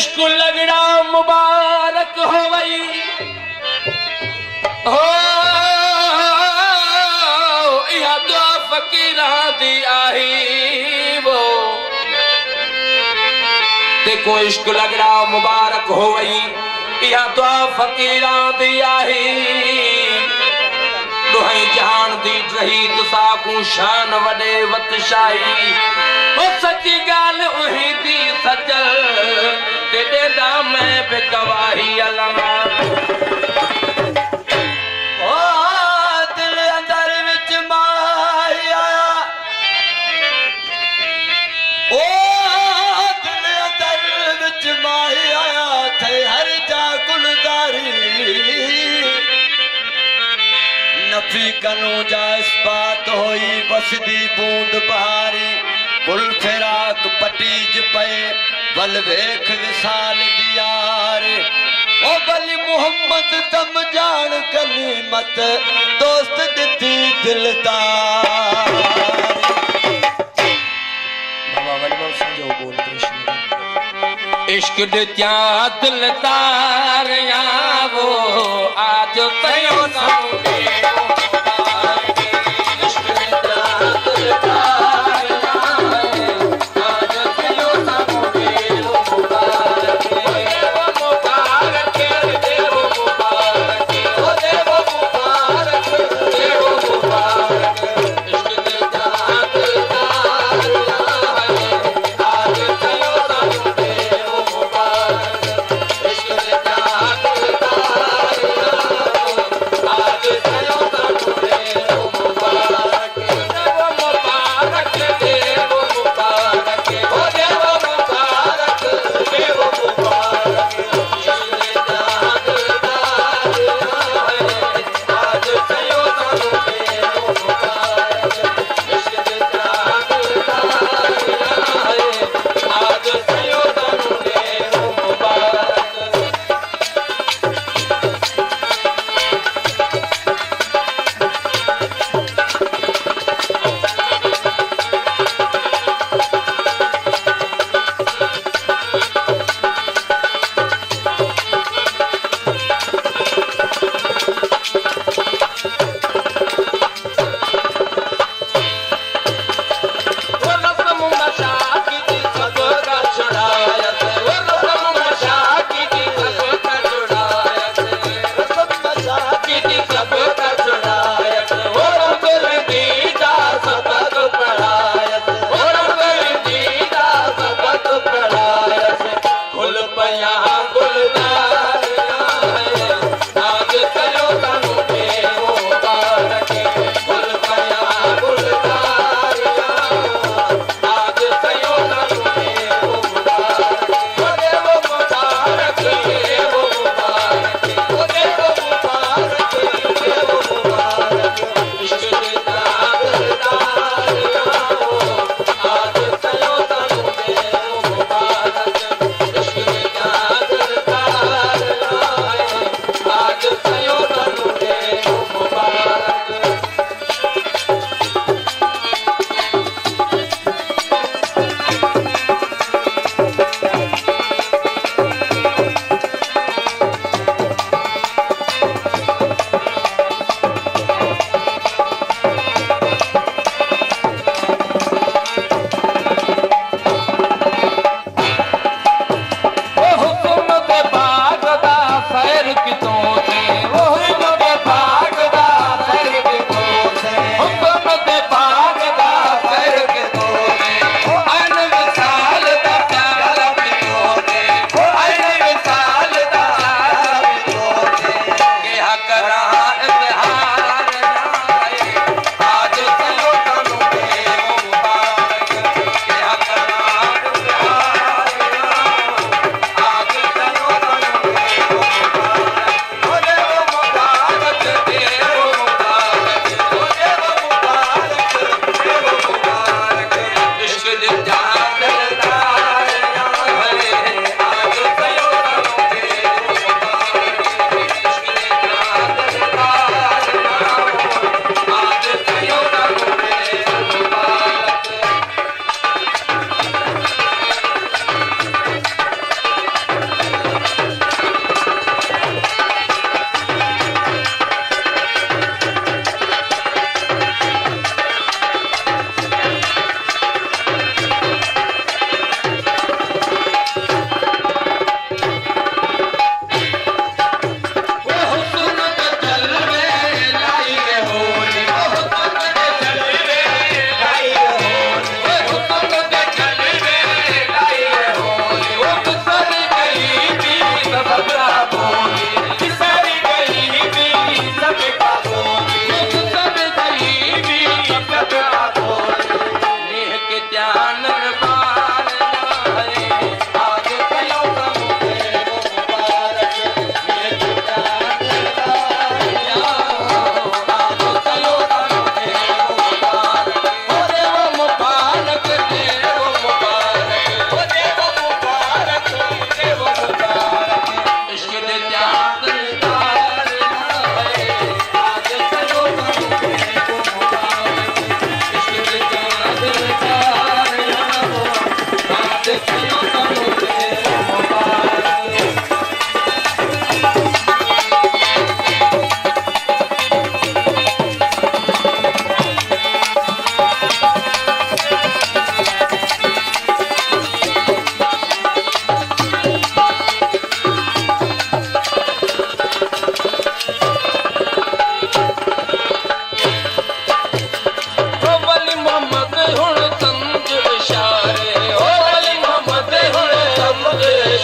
इश्क लगड़ा मुबारक हो वई हो या तो फकीरा दी आई वो देखो इश्क लगड़ा मुबारक हो वई या तो फकीरा दी आई दुहई जहान दी रही तुसा को शान वडे वतशाही ओ सच्ची गाल उही दी सजल तेरे दाम में पे गवाही अलमा ओ दिल अंदर विच माया ओ दिल अंदर विच माया थे हर जा गुलदारी नफी कनो जा इस्पात होई बसदी बूंद बहारी पुल फिराक पटीज पे बल वेख विसाल दियार ओ बली मोहम्मद दम जान गनीमत दोस्त दिती दिलदार बाबा वली बाबा समझो बोल कृष्ण इश्क दित्या दिलदार या वो आज तयो सामने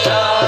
शाह